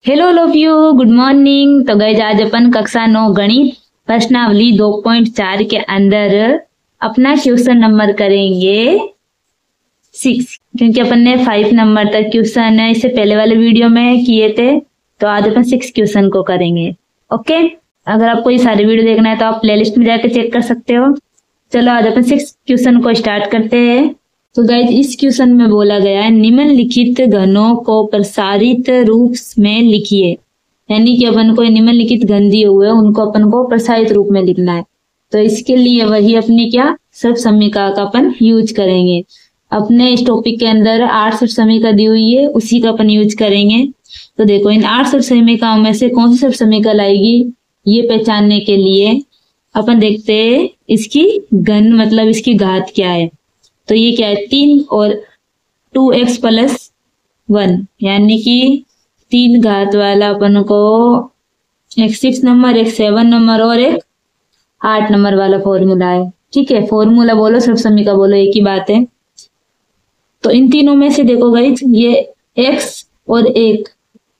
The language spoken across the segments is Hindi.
Hello all of you, good morning. तो गाइस आज अपन कक्षा 9 गणित प्रश्नावली 2.4 के अंदर अपना क्वेश्चन नंबर करेंगे 6, क्योंकि अपन ने 5 नंबर तक क्वेश्चन इससे पहले वाले वीडियो में किए थे। तो आज अपन 6 क्वेश्चन को करेंगे। ओके, अगर आपको ये सारे वीडियो देखना है तो आप प्लेलिस्ट में जाकर चेक कर सकते हो। चलो आज अपन 6 क्वेश्चन को स्टार्ट करते हैं। तो गाइज इस क्वेश्चन में बोला गया है निम्नलिखित घनों को प्रसारित रूप में लिखिए, यानी कि अपन को निम्नलिखित घन दिए हुए हैं उनको अपन को प्रसारित रूप में लिखना है। तो इसके लिए वही अपनी क्या सर्व समीकरण का अपन यूज करेंगे। अपने इस टॉपिक के अंदर 8 सर्व समीकरण दी हुई है, उसी का अपन यूज करेंगे। तो देखो इन 8 सर्व समीकरणों में से कौन सी सर्व समीकरण आएगी ये पहचानने के लिए अपन देखते हैं इसकी घन मतलब इसकी घात क्या है। तो ये क्या है 3 और 2x + 1, यानी कि 3 घात वाला अपन को एक 6 नंबर, एक 7 नंबर और एक 8 नंबर वाला फॉर्मूला है। ठीक है, फॉर्मूला बोलो सर्व समीकरण बोलो एक ही बात है। तो इन तीनों में से देखो गाइज ये x और 1,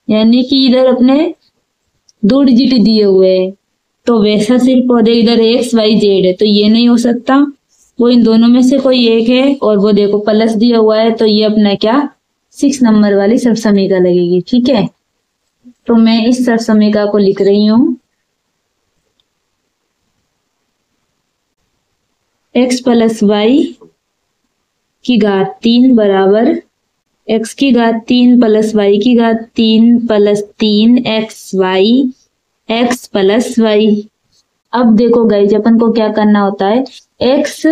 यानी कि इधर अपने 2 डिजिट दिए हुए हैं, तो वैसा सिर्फ और इधर x y z है, तो ये नहीं हो सकता। वो इन दोनों में से कोई एक है और वो देखो प्लस दिया हुआ है, तो ये अपना क्या 6 नंबर वाली सर्व समीकरण लगेगी। ठीक है, तो मैं इस सर्व समीकरण को लिख रही हूं x + y की घात 3 बराबर x की घात 3 + y की घात 3 + 3xy x + y। अब देखो गाइस अपन को क्या करना होता है, x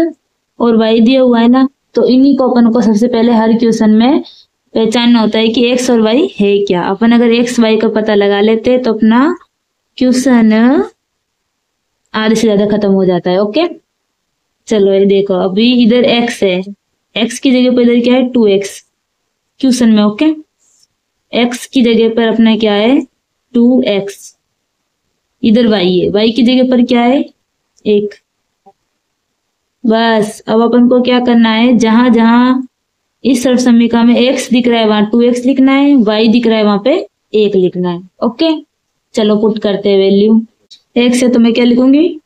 और y दिया हुआ है ना, तो इन्हीं को अपन को सबसे पहले हर क्वेश्चन में पहचानना होता है कि x और y है क्या। अपन अगर x y का पता लगा लेते तो अपना क्वेश्चन आधे से ज्यादा खत्म हो जाता है। ओके, चलो ये देखो अभी इधर x है, x की जगह पर इधर क्या है 2x क्वेश्चन में। ओके, x की जगह पर अपना क्या है 2x, इधर y है, y की जगह पर क्या है 1। बस अब अपन को क्या करना है, जहां जहां इस सर्व समीकरण में x दिख रहा है वहां 2x लिखना है, y दिख रहा है वहां पे 1 लिखना है। ओके, चलो पुट करते हैं वैल्यू। x है तो मैं क्या लिखूंगी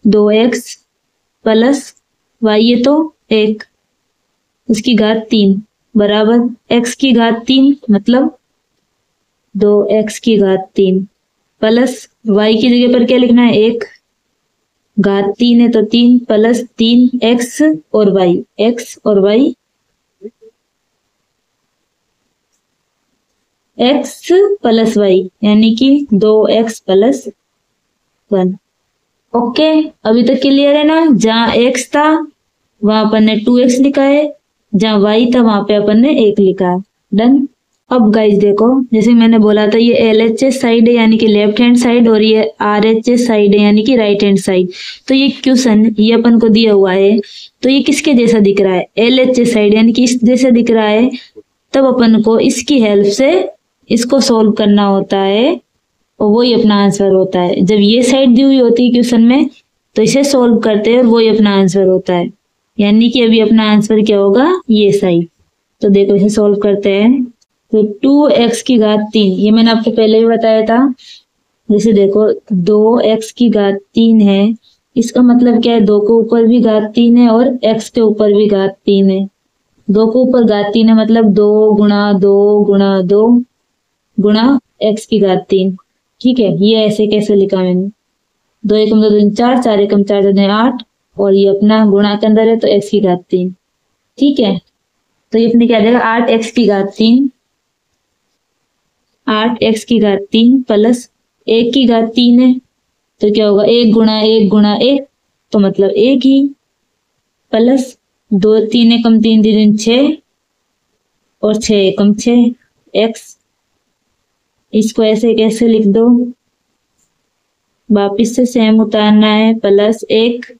2x + y है तो 1, उसकी घात 3 बराबर x की घात 3 मतलब 2x की घात 3 प्लस y की जगह पर क्या लिखना है 1, घात 3 है तो 3 + 3x और y, x और y x + y, यानी कि 2x + 1। ओके, अभी तक क्लियर है ना। जहां x था वहां अपन ने 2x लिखा है, जहां y था वहां पे अपन ने 1 लिखा है। डन। अब गाइस देखो जैसे मैंने बोला था ये LHS साइड है यानी कि लेफ्ट हैंड साइड, और ये RHS साइड है यानी कि राइट हैंड साइड। तो ये क्वेश्चन ये अपन को दिया हुआ है, तो ये किसके जैसा दिख रहा है LHS साइड यानी कि इस जैसा दिख रहा है। तब अपन को इसकी हेल्प से इसको सोल्व करना होता है और वही अपना आंसर होता है। जब ये साइड दी हुई होती है क्वेश्चन में तो इसे सोल्व करते हैं और वही अपना आंसर होता है, यानी कि अभी अपना आंसर क्या होगा ये साइड। तो देखो इसे सोल्व करते हैं। तो 2x की घात 3 ये मैंने आपको पहले भी बताया था। जैसे देखो 2x की घात 3 है, इसका मतलब क्या है 2 के ऊपर भी घात 3 है और x के ऊपर भी घात 3 है। 2 के ऊपर घात 3 है मतलब 2 × 2 × 2 × x की घात 3। ठीक है, ये ऐसे कैसे लिखा मैंने 2 × 2 = 4, 4 × 4 = 8, और ये अपना गुणा के अंदर है तो x की घात 3। ठीक है, तो ये अपने क्या देगा 8x की घात 3, 8x की घात 3 प्लस 1 की घात 3 है तो क्या होगा 1 × 1 × 1 तो मतलब 1 ही, प्लस 2 3 × 3 = 6 और 6 × 6 x। इसको ऐसे कैसे लिख दो, वापिस से सेम उतारना है, प्लस 1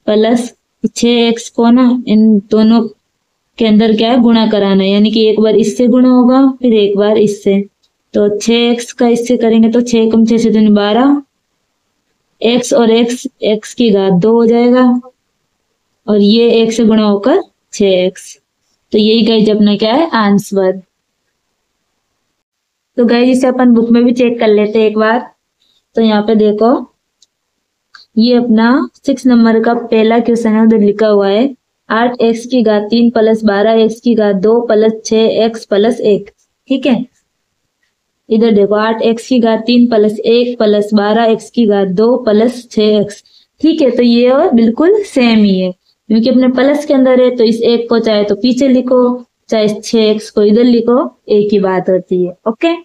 प्लस 6x को ना इन दोनों के अंदर क्या है गुणा कराना है, यानी कि एक बार इससे गुणा होगा फिर एक बार इससे। तो 6x का इससे करेंगे तो 6 × 6 = 12, x और x की घात 2 हो जाएगा और ये 1 से गुणा होकर 6x। तो यही गाइस अपना क्या है आंसर। तो गाइज इसे अपन बुक में भी चेक कर लेते हैं एक बार। तो यहाँ पे देखो, ये अपना 6 नंबर का पहला क्वेश्चन है, उधर लिखा हुआ है 8x की घात 3 प्लस 12x की घात 2 प्लस 6x प्लस 1। ठीक है, इधर देखो 8x की घात 3 प्लस 1 प्लस 12x की घात 2 प्लस 6x। ठीक है, तो ये और बिल्कुल सेम ही है, क्योंकि अपने प्लस के अंदर है, तो इस 1 को चाहे तो पीछे लिखो, चाहे 6x को इधर लिखो, एक ही बात होती है। ओके,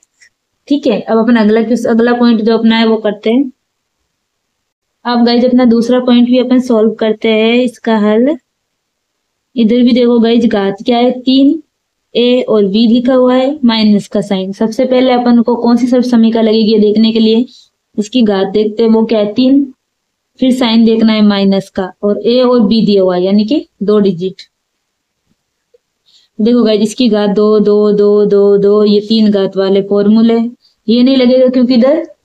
ठीक है। अब अपन अगला पॉइंट जो अपना है वो करते हैं। अब गाइज अपना दूसरा पॉइंट भी अपन सॉल्व करते हैं, इसका हल। इधर भी देखो गाइज, घात क्या है 3, ए और बी लिखा हुआ है, माइनस का साइन। सबसे पहले अपन को कौन सी सर्व समीका लगेगी देखने के लिए, इसकी घात देखते हैं, वो क्या है 3, फिर साइन देखना है माइनस का, और ए और बी दिया हुआ है, यानी कि 2 डिजिट। देखो गाइज, इसकी घात 2 2 2 2 2, ये 3 घात वाले फॉर्मूले, ये नहीं लगेगा क्योंकि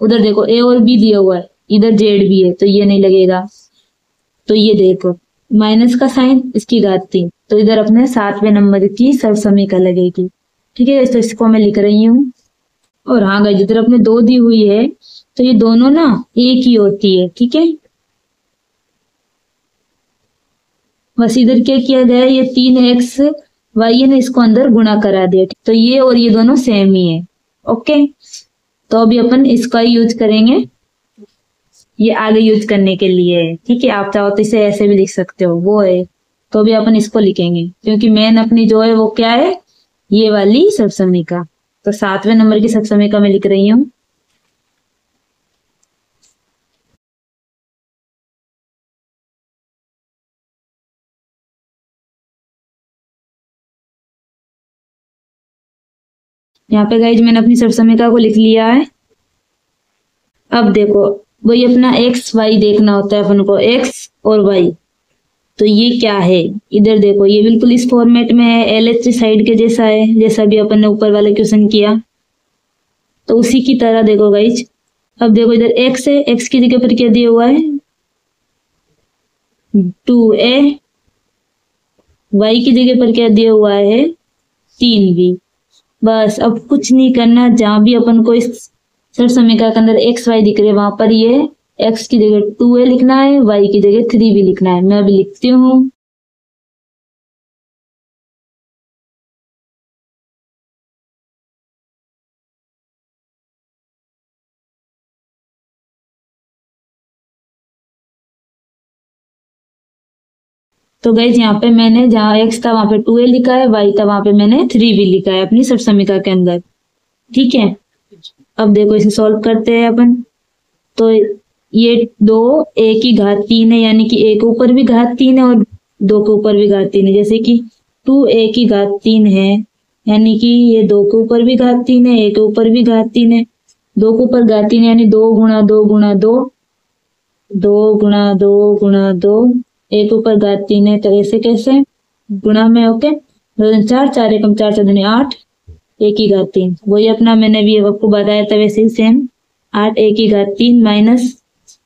उधर देखो ए और बी दिया हुआ है, इधर जेड भी है, तो ये नहीं लगेगा। तो ये देखो माइनस का साइन, इसकी घात 3, तो इधर अपने 7वें नंबर की सर्व समीका लगेगी। ठीक है, तो इसको मैं लिख रही हूँ। और हाँ गाइस, इधर अपने 2 दी हुई है, तो ये दोनों ना एक ही होती है। ठीक है, बस इधर क्या किया गया है, ये 3x वाई ने इसको अंदर गुणा करा दिया, तो ये और ये दोनों सेम ही है। ओके, तो अभी अपन इसका ही यूज करेंगे, ये आगे यूज करने के लिए है। ठीक है, आप चाहो तो इसे ऐसे भी लिख सकते हो, वो है, तो अभी अपन इसको लिखेंगे, क्योंकि मेन अपनी जो है वो क्या है, ये वाली सर्व समीका। तो 7वें नंबर की सर्व समीका में लिख रही हूँ। यहाँ पे गाइज मैंने अपनी सर्व समीका को लिख लिया है। अब देखो, वही अपना एक्स वाई देखना होता है अपन को, एक्स और वाई। तो ये क्या है, इधर देखो, ये बिल्कुल इस फॉर्मेट में है, एलएच साइड के जैसा है, जैसा भी अपन ने ऊपर वाले क्वेश्चन किया, तो उसी की तरह देखो गाइज। अब देखो इधर एक्स है, एक्स की जगह पर क्या दिया हुआ है 2a, वाई की जगह पर क्या दिया हुआ है 3b। बस अब कुछ नहीं करना, जहां भी अपन को इस सर्व समीका के अंदर एक्स वाई दिख रहे हैं, वहां पर ये एक्स की जगह 2a लिखना है, वाई की जगह 3b लिखना है। मैं अभी लिखती हूँ। तो गाइज यहाँ पे मैंने जहाँ एक्स था वहां पे 2a लिखा है, वाई था वहां पे मैंने 3b लिखा है अपनी सर्व समीका के अंदर। ठीक है, अब देखो इसे सॉल्व करते हैं अपन। तो ये 2a की घात 3 है, यानी कि a के ऊपर भी घात 3 है और 2 के ऊपर भी घात 3 है। जैसे कि 2a की घात 3 है, यानी कि ये 2 के ऊपर भी घात 3 है, a के ऊपर भी घात 3 है, 2 के ऊपर घात 3 है, यानी 2 गुणा 2 गुणा 2, 2 गुणा 2 गुणा 2, एक ऊपर घात 3 है, तो ऐसे कैसे गुणा में। ओके, 2 दूनी 4, 4 एकम 4, 4 दूनी 8, a की घात 3, वही अपना मैंने भी आपको बताया था वैसे ही सेम, 8 a की घात 3 माइनस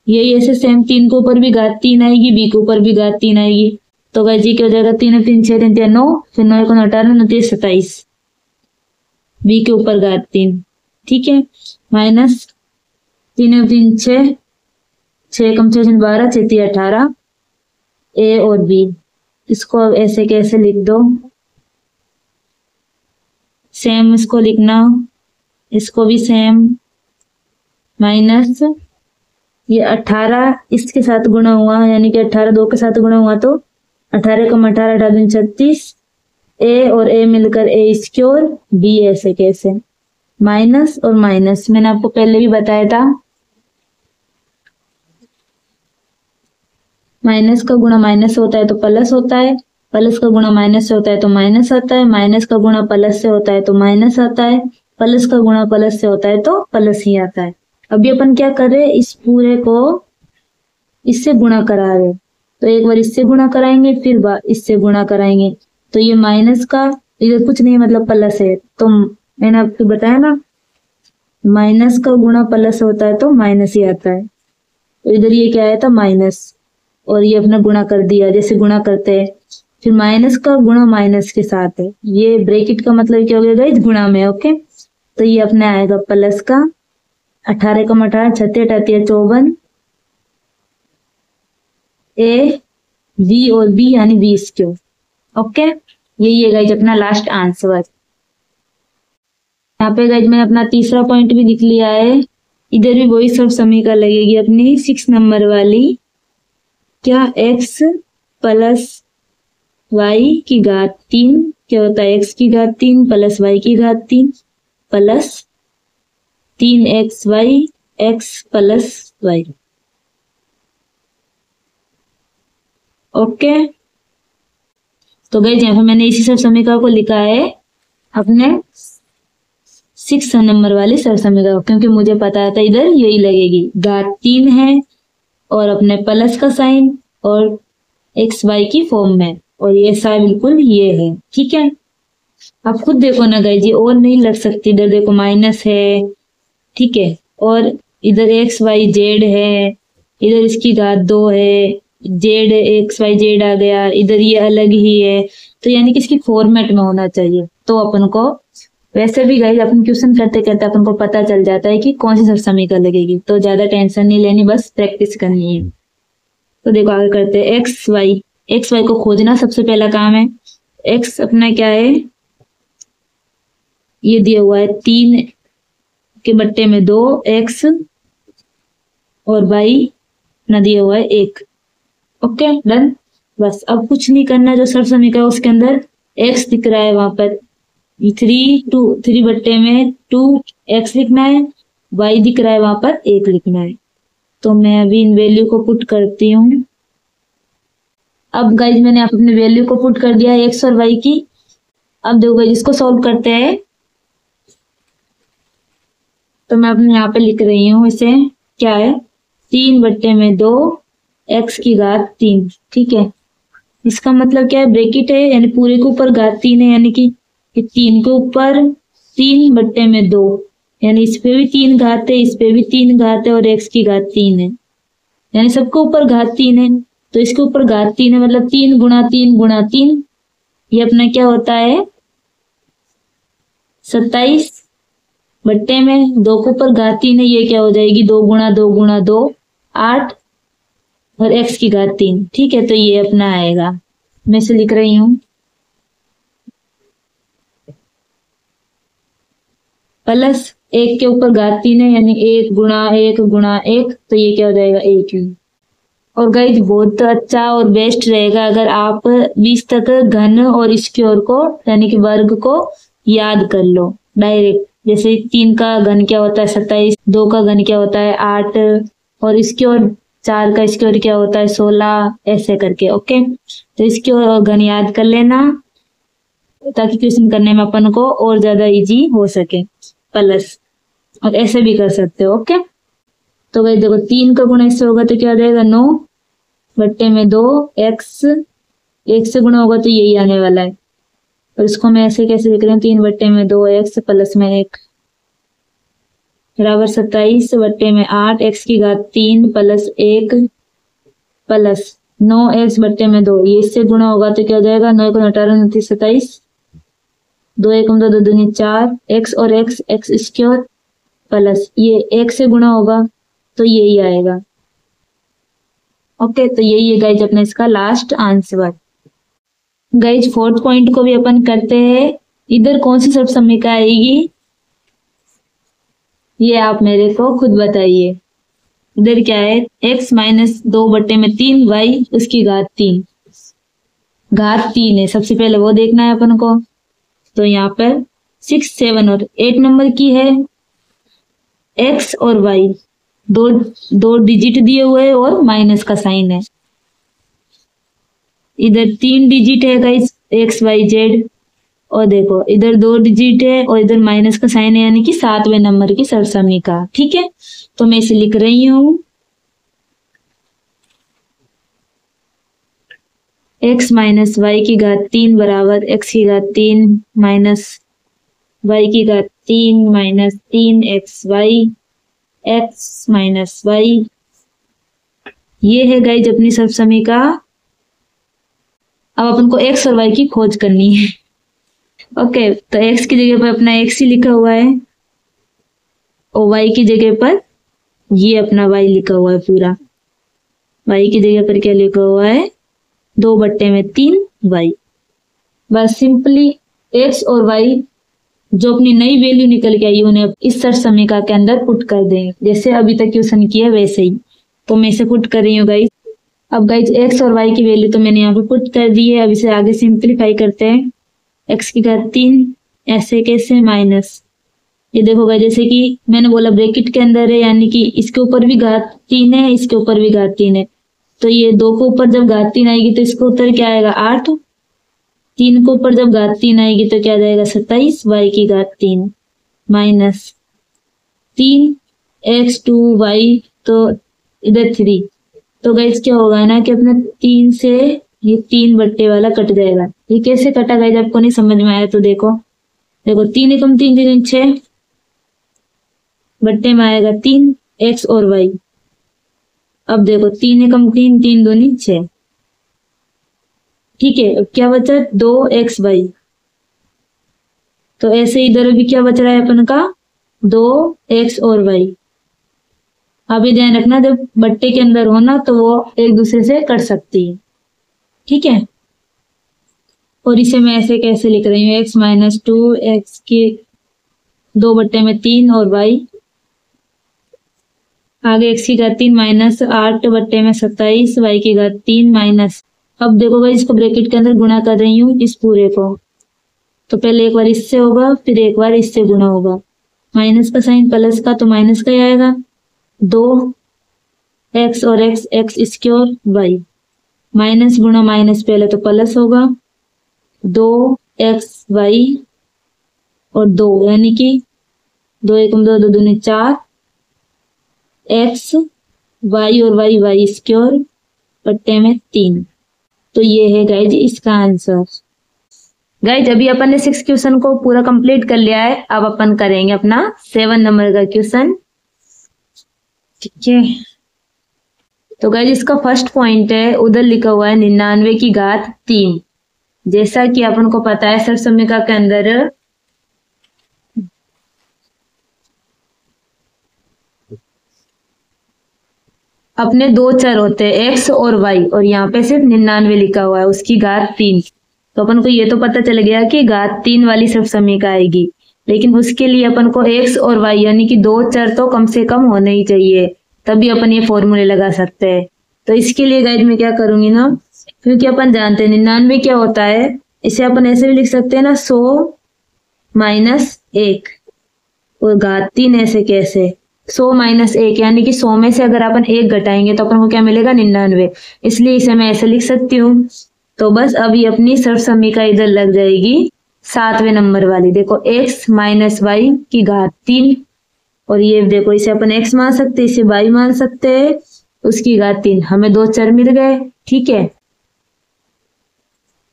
यही ऐसे सेम 3 के ऊपर भी घात 3 आएगी, b के ऊपर भी घात 3 आएगी, तो गाइस जी क्या हो जाएगा 3 3 6 3 9, फिर 9 को 18 9 3 27, b के ऊपर घात 3। ठीक है, माइनस 3 3 6, 6 कम 6 12, 6 3 18, ए और बी, इसको अब ऐसे कैसे लिख दो, सेम इसको लिखना, इसको भी सेम, माइनस ये 18 इसके साथ गुणा हुआ, यानी कि 18 2 के साथ गुणा हुआ, तो 18 कम 18 18 36, ए और ए मिलकर ए स्क्वायर, बी ऐसे कैसे, माइनस और माइनस मैंने आपको पहले भी बताया था, माइनस का गुणा माइनस से होता है तो प्लस होता है, प्लस का गुणा माइनस से होता है तो माइनस आता है, माइनस का गुणा प्लस से होता है तो माइनस आता है, प्लस का गुणा प्लस से होता है तो प्लस ही आता है। अभी अपन क्या कर रहे हैं, इस पूरे को इससे गुणा करा रहे, तो एक बार इससे गुणा कराएंगे, फिर इससे गुणा कराएंगे, तो ये माइनस का इधर कुछ नहीं मतलब प्लस है, तो मैंने आपको बताया ना माइनस का गुणा प्लस होता है तो माइनस ही आता है, तो इधर ये क्या आया था माइनस, और ये अपना गुणा कर दिया जैसे गुणा करते हैं, फिर माइनस का गुणा माइनस के साथ है, ये ब्रैकेट का मतलब क्या हो गया गाइस गुणा में। ओके, तो तो ये अपने आएगा प्लस का 18 कम 18 36 38 54 ए बी और बी यानी 20 क्यों। ओके, यही है गाइज अपना लास्ट आंसर। यहाँ पे गाइज मैंने अपना तीसरा पॉइंट भी लिख लिया है। इधर भी वही सब समीकरण लगेगी अपनी 6 नंबर वाली। क्या x प्लस वाई की घात 3 क्या होता है, x की घात 3 प्लस वाई की घात 3 plus 3xy x plus Y. Okay, तो गाइस यहाँ पे मैंने इसी सब समीकरण को लिखा है अपने 6 नंबर वाली सब समीकरण, क्योंकि मुझे पता था इधर यही लगेगी। घात 3 है और अपने प्लस का साइन और एक्स वाई की फॉर्म में, और ये ऐसा बिल्कुल ये है। ठीक है, आप खुद देखो ना गाइस, ये और नहीं लग सकती। इधर देखो माइनस है, ठीक है, और इधर एक्स वाई जेड है, इधर इसकी घात 2 है, जेड एक्स वाई जेड आ गया, इधर ये अलग ही है। तो यानी कि इसकी फॉर्मेट में होना चाहिए। तो अपन को वैसे भी गाइस अपन क्वेश्चन करते करते अपन को पता चल जाता है कि कौन सी सब समीकरण लगेगी। तो ज्यादा टेंशन नहीं लेनी, बस प्रैक्टिस करनी है। तो देखो आगे करते हैं। एक्स वाई को खोजना सबसे पहला काम है। एक्स अपना क्या है, ये दिया हुआ है 3 के बट्टे में 2 एक्स, और वाई ना दिया हुआ है 1। ओके डन, बस अब कुछ नहीं करना। जो सब समीकरण उसके अंदर एक्स दिख रहा है, वहां पर 3 बट्टे में 2 एक्स लिखना है, वाई दिख रहा है वहां पर 1 लिखना है। तो मैं अभी इन वैल्यू को पुट करती हूँ। अब गाइज मैंने अपने वैल्यू को पुट कर दिया है एक्स और वाई की। अब देखो गाइज इसको सॉल्व करते हैं। तो मैं अपने यहाँ पे लिख रही हूँ इसे, क्या है 3 बट्टे में 2 एक्स की घात 3। ठीक है, इसका मतलब क्या है, ब्रैकेट है यानी पूरे के ऊपर घात 3 है, यानी कि 3 के ऊपर 3 बट्टे में 2, यानी इस पे भी 3 घात है, इस पे भी 3 घात है, और एक्स की घात 3 है, यानी सबके ऊपर घात 3 है। तो इसके ऊपर घात 3 है, मतलब 3 गुणा 3 गुणा 3, ये अपना क्या होता है 27 बट्टे में 2 के ऊपर घात 3 है, ये क्या हो जाएगी 2 गुणा 2 गुणा 2 8, और एक्स की घात 3। ठीक है, तो ये अपना आएगा, मैं इसे लिख रही हूं प्लस 1 के ऊपर घात 3 है, यानी 1 गुणा 1 गुणा 1, तो ये क्या हो जाएगा 1 ही। और गाइस बहुत अच्छा और बेस्ट रहेगा अगर आप 20 तक घन और स्क्वायर को यानी कि वर्ग को याद कर लो डायरेक्ट। जैसे 3 का घन क्या होता है 27, 2 का घन क्या होता है 8, और स्क्वायर 4 का स्क्वायर क्या होता है 16, ऐसे करके। ओके, तो स्क्वायर और घन याद कर लेना ताकि क्वेश्चन करने में अपन को और ज्यादा इजी हो सके। प्लस और ऐसे भी कर सकते हो। ओके, तो भाई देखो 3 का गुणा इससे होगा तो क्या आ जाएगा 9 बट्टे में 2 एक्स, 1 से गुणा होगा तो यही आने वाला है। और इसको मैं ऐसे कैसे लिख रही हूँ 3 बट्टे में 2 एक्स प्लस में 1 बराबर 27 बट्टे में 8 एक्स की घात 3 प्लस 1 प्लस 9 एक्स बट्टे में 2, ये इससे गुणा होगा तो क्या हो जाएगा 9 को 18 29 27, 2 1 2 2 दूनी 4 एक्स और एक्स एक्स स्क्वायर प्लस ये 1 से गुणा होगा तो यही आएगा। ओके, तो यही है गाइज अपना इसका last answer. Guys 4th point को भी अपन करते हैं। इधर कौन सी सब समीकरण आएगी ये आप मेरे को खुद बताइए। इधर क्या है x माइनस 2 बट्टे में 3 वाई उसकी घात 3, घात 3 है, सबसे पहले वो देखना है अपन को। तो यहाँ पर 6 7 और 8 नंबर की है x और y, दो डिजिट दिए हुए हैं और माइनस का साइन है। इधर 3 डिजिट है गाइस एक्स वाई जेड, और देखो इधर 2 डिजिट है और इधर माइनस का साइन है, यानी कि 7वें नंबर की सरसमीका। ठीक है, तो मैं इसे लिख रही हूं x माइनस वाई की घात 3 बराबर x की घात 3 माइनस वाई की घात 3 minus 3 X Y X minus Y. ये है गाइज अपनी सब समीका। अब अपन को x और y की खोज करनी है। ओके, तो x की जगह पर अपना x ही लिखा हुआ है, और y की जगह पर ये अपना y लिखा हुआ है पूरा। y की जगह पर क्या लिखा हुआ है, 2/3 y। बस सिंपली x और y जो अपनी नई वैल्यू निकल के आई उन्हें इस सर समीकरण के अंदर पुट कर देंगे, जैसे अभी तक क्वेश्चन किया वैसे ही। तो मैं इसे पुट कर रही हूँ गाइज। अब गाइज x और y की वैल्यू तो मैंने यहाँ पे पुट कर दी है। अब इसे आगे सिंप्लीफाई करते हैं। x की घात 3 ऐसे कैसे माइनस, ये देखो गाइज जैसे कि मैंने बोला ब्रैकेट के अंदर है, यानी कि इसके ऊपर भी घात 3 है, इसके ऊपर भी घात 3 है। तो ये 2 के ऊपर जब घात 3 आएगी तो इसका उत्तर क्या आएगा 8। 3 के ऊपर जब घात 3 आएगी तो क्या जाएगा 27 y की घात 3 माइनस 3 x2y, तो इधर 3। तो गाइस क्या होगा ना कि अपना 3 से ये 3 बट्टे वाला कट जाएगा। ये कैसे कटा गाइस आपको नहीं समझ में आया तो देखो 3 एकम 3 3 6 बट्टे में आएगा 3 x और y। अब देखो 3 एकम 3 3 दूनी 6, ठीक है। अब क्या बचा 2xy। तो ऐसे इधर भी क्या बच रहा है अपन का 2x और y। अब ये ध्यान रखना जब बट्टे के अंदर हो ना तो वो एक दूसरे से कट सकती है, ठीक है। और इसे मैं ऐसे कैसे लिख रही हूँ x माइनस 2 x की 2/3 और y आगे x की घात 3 माइनस 8/27 y की घात 3 माइनस। अब देखो भाई इसको ब्रैकेट के अंदर गुणा कर रही हूँ इस पूरे को, तो पहले एक बार इससे होगा फिर एक बार इससे गुणा होगा। माइनस का साइन प्लस का तो माइनस का ही आएगा। 2x और x स्क्वायर y माइनस गुणा माइनस पहले तो प्लस होगा 2xy और 2 यानी कि 2 एकम 2 2 दूनी 4 x y और y स्क्वायर बट्टे में 3। तो ये है गाइज इसका आंसर। गाइज अभी अपन ने 6 क्वेश्चन को पूरा कंप्लीट कर लिया है। अब अपन करेंगे अपना 7 नंबर का क्वेश्चन, ठीक है। तो गाइज इसका फर्स्ट पॉइंट है, उधर लिखा हुआ है 99 की घात 3। जैसा कि अपन को पता है सर समीकरण के अंदर अपने 2 चर होते हैं x और y, और यहाँ पे सिर्फ 99 लिखा हुआ है उसकी घात 3। तो अपन को ये तो पता चल गया कि घात 3 वाली सब समीकरण आएगी, लेकिन उसके लिए अपन को x और y यानी कि 2 चर तो कम से कम होने ही चाहिए, तभी अपन ये फॉर्मूले लगा सकते हैं। तो इसके लिए गाइड में क्या करूंगी ना, क्योंकि अपन जानते हैं 99 क्या होता है, इसे अपन ऐसे भी लिख सकते हैं ना 100 माइनस 1 और घात 3 ऐसे कैसे 100 माइनस 1 यानी कि 100 में से अगर अपन 1 घटाएंगे तो अपन को क्या मिलेगा 99, इसलिए इसे मैं ऐसे लिख सकती हूँ। तो बस अभी अपनी सर्व समीकरण इधर लग जाएगी 7वें नंबर वाली। देखो x माइनस वाई की घात 3, और ये देखो इसे अपन x मान सकते हैं, इसे y मान सकते हैं, उसकी घात 3। हमें 2 चर मिल गए, ठीक है।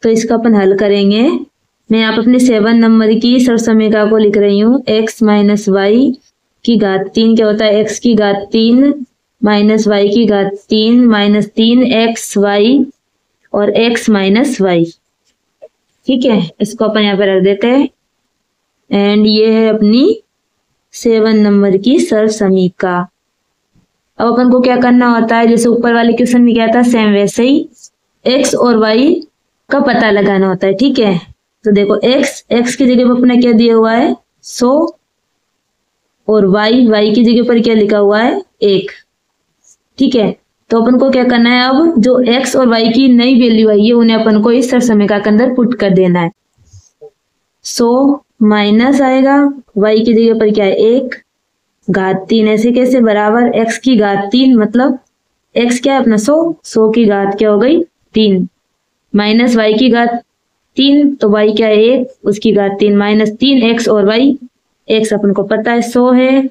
तो इसका अपन हल करेंगे। मैं यहाँ पे अपने 7 नंबर की सर्व समीकरण को लिख रही हूँ। x माइनस वाई की घात 3 क्या होता है, x की घात 3 माइनस y की घात 3 माइनस 3xy और x माइनस y, ठीक है। इसको अपन यहाँ पे रख देते हैं। एंड ये है अपनी 7 नंबर की सर्व समीकरण। अब अपन को क्या करना होता है, जैसे ऊपर वाले क्वेश्चन में क्या था सेम वैसे ही x और y का पता लगाना होता है, ठीक है। तो देखो x की जगह पर अपना क्या दिया हुआ है 100 और y की जगह पर क्या लिखा हुआ है 1, ठीक है। तो अपन को क्या करना है, अब जो x और y की नई वैल्यू आई है उन्हें अपन को इस सर्व समीकरण के अंदर पुट कर देना है। 100 माइनस आएगा y की जगह पर क्या है 1 घात 3 ऐसे कैसे बराबर x की घात 3 मतलब x क्या है अपना 100 की घात क्या हो गई 3 माइनस y की घात 3 तो y क्या है 1 उसकी घात 3 माइनस 3x और y, x अपन को पता है 100 है,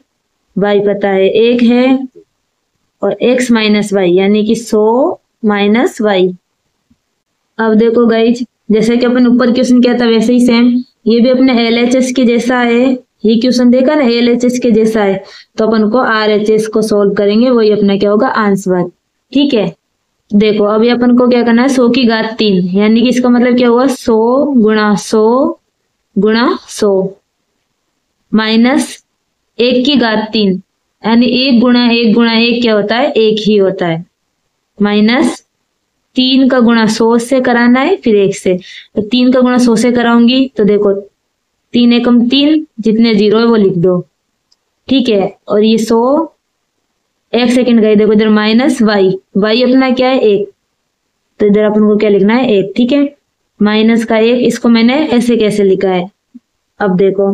y पता है 1 है, और x माइनस वाई यानी कि 100 माइनस वाई। अब देखो गाइज जैसे कि अपन ऊपर क्वेश्चन किया था वैसे ही सेम ये भी अपने LHS के जैसा है। ये क्वेश्चन देखा ना LHS के जैसा है, तो अपन को RHS को सोल्व करेंगे, वही अपना क्या होगा आंसर, ठीक है। देखो अभी अपन को क्या करना है 100 की घात 3 यानी कि इसका मतलब क्या हुआ 100 गुणा 100 गुणा 100 माइनस 1 की घात 3, यानी 1 गुणा 1 गुणा 1 क्या होता है, 1 ही होता है। माइनस 3 का गुणा 100 से कराना है, फिर 1 से, तो 3 का गुणा 100 से कराऊंगी तो देखो 3 एकम 3, जितने जीरो है वो लिख दो, ठीक है। और ये 100, 1 सेकंड गई, देखो इधर माइनस वाई, वाई अपना क्या है 1, तो इधर अपन को क्या लिखना है 1, ठीक है। माइनस का 1, इसको मैंने ऐसे कैसे लिखा है, अब देखो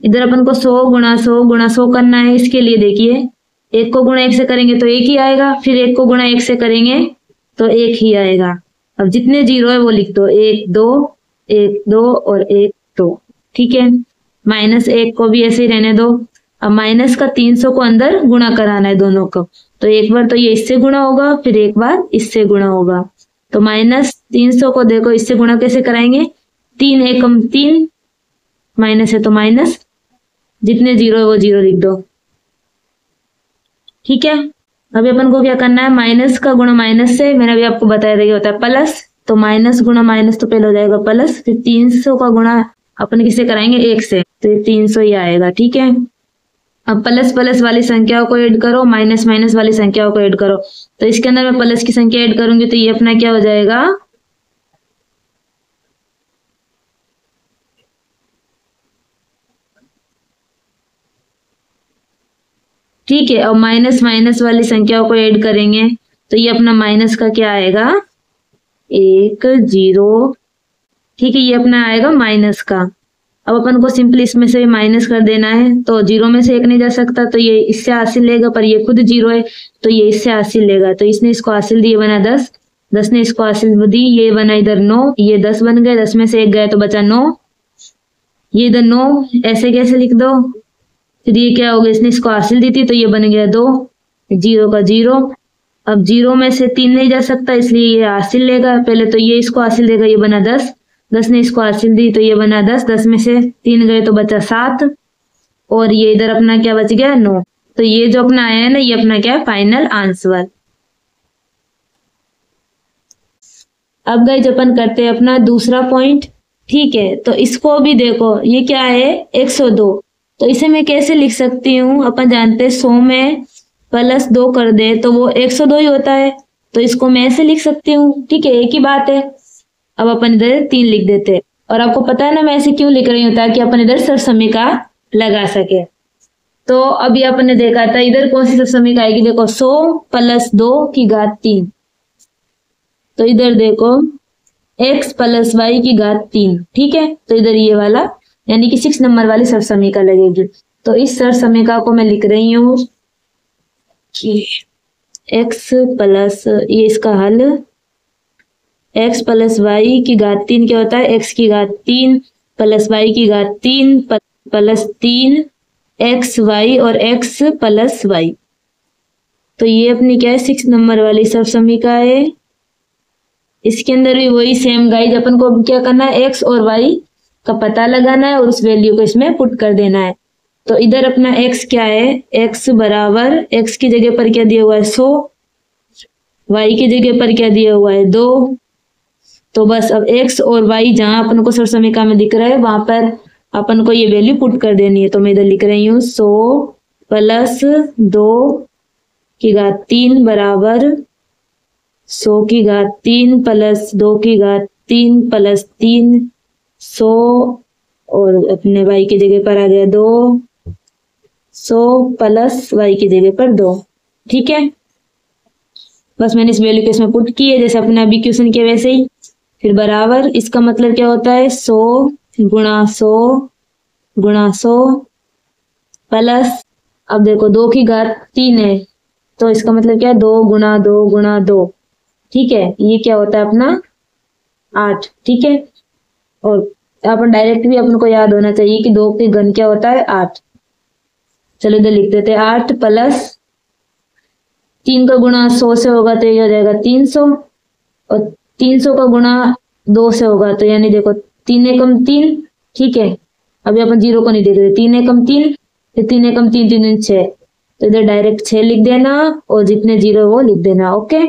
इधर अपन को 100 गुणा 100 गुणा 100 करना है। इसके लिए देखिए 1 को गुणा 1 से करेंगे तो 1 ही आएगा, फिर 1 को गुणा 1 से करेंगे तो 1 ही आएगा। अब जितने जीरो है वो लिख दो, 1 2 1 2 और 1 2, ठीक है। माइनस 1 को भी ऐसे ही रहने दो। अब माइनस का 300 को अंदर गुणा कराना है दोनों को, तो एक बार तो ये इससे गुणा होगा, फिर एक बार इससे गुणा होगा। तो माइनस 300 को देखो इससे गुणा कैसे कराएंगे, 3 एकम 3, माइनस है तो माइनस, जितने जीरो है वो जीरो लिख दो, ठीक है। अभी अपन को क्या करना है, माइनस का गुणा माइनस से, मैंने अभी आपको बताया था होता है प्लस, तो माइनस गुणा माइनस तो पहले हो जाएगा प्लस, फिर 300 का गुणा अपन किससे कराएंगे 1 से, तो ये 300 ही आएगा, ठीक है। अब प्लस प्लस वाली संख्याओं को ऐड करो, माइनस माइनस वाली संख्याओं को ऐड करो, तो इसके अंदर मैं प्लस की संख्या ऐड करूंगी तो ये अपना क्या हो जाएगा, ठीक है। और माइनस माइनस वाली संख्याओं को ऐड करेंगे तो ये अपना माइनस का क्या आएगा 1 0, ठीक है, ये अपना आएगा माइनस का। अब अपन को सिंपली इसमें से माइनस कर देना है, तो जीरो में से 1 नहीं जा सकता, तो ये इससे हासिल लेगा, पर ये खुद जीरो है तो ये इससे हासिल लेगा, तो इसने इसको हासिल दी, ये बना 10, 10 ने इसको हासिल दी, ये बना इधर 9, ये 10 बन गए, 10 में से 1 गया तो बचा 9, ये इधर 9 ऐसे कैसे लिख दो, फिर ये क्या हो गया, इसने इसको हासिल दी थी तो ये बन गया 2, जीरो का जीरो। अब जीरो में से 3 नहीं जा सकता, इसलिए ये हासिल लेगा, पहले तो ये इसको हासिल देगा, ये बना 10, 10 ने इसको हासिल दी तो ये बना 10, 10 में से 3 गए तो बचा 7, और ये इधर अपना क्या बच गया 9। तो ये जो अपना आया है ना, ये अपना क्या है फाइनल आंसर। अब गाइस अपन करते हैं अपना दूसरा पॉइंट, ठीक है। तो इसको भी देखो, ये क्या है 102, तो इसे मैं कैसे लिख सकती हूँ, अपन जानते हैं 100 में प्लस 2 कर दे तो वो 102 ही होता है, तो इसको मैं ऐसे लिख सकती हूँ, ठीक है, एक ही बात है। अब अपन इधर 3 लिख देते, और आपको पता है ना मैं ऐसे क्यों लिख रही हूँ, ताकि अपन इधर सरसमीका लगा सके। तो अभी अपन ने देखा था इधर कौन सी सरसमीका आएगी, देखो 100 प्लस 2 की घात 3, तो इधर देखो x प्लस वाई की घात 3, ठीक है, तो इधर ये वाला यानी कि 6 नंबर वाली सरसमीका लगेगी। तो इस सरसमीका को मैं लिख रही हूँ x प्लस, ये इसका हल, x प्लस वाई की घात 3 क्या होता है, x की घात 3 प्लस वाई की घात 3 प्लस 3 x वाई और x प्लस वाई, तो ये अपनी क्या है 6 नंबर वाली सरसमीका है। इसके अंदर भी वही सेम गाइज, अपन को क्या करना है x और y का पता लगाना है और उस वैल्यू को इसमें पुट कर देना है। तो इधर अपना x क्या है, x बराबर, x की जगह पर क्या दिया हुआ है 100, y की जगह पर क्या दिया हुआ है 2, तो बस अब x और y जहां अपन को सरसमीका में दिख रहा है वहां पर अपन को ये वैल्यू पुट कर देनी है। तो मैं इधर लिख रही हूँ 100 प्लस 2 की घात 3 बराबर 100 की घात 3 प्लस 2 की घात 3 प्लस 3, 100 और अपने y की जगह पर आ गया 2, 100 प्लस y की जगह पर 2, ठीक है। बस मैंने इस वैल्यू को इसमें पुट की है, जैसे अपने अभी क्वेश्चन किया वैसे ही। फिर बराबर, इसका मतलब क्या होता है 100 गुणा 100 गुणा 100 प्लस, अब देखो 2 की घात 3 है तो इसका मतलब क्या है 2 गुणा 2 गुणा 2, ठीक है, ये क्या होता है अपना 8, ठीक है। और अपन डायरेक्ट भी अपन को याद होना चाहिए कि 2 के घन क्या होता है 8। चलो इधर लिख देते हैं 8 प्लस 3 का गुणा 100 से होगा तो ये हो जाएगा 300, और 300 का गुणा 2 से होगा तो यानी देखो 3 एकम 3, ठीक है। अभी अपन जीरो को नहीं देख रहे, 3 एकम 3, फिर 3 एकम 3 3 6, तो इधर डायरेक्ट 6 लिख देना और जितने जीरो वो लिख देना, ओके।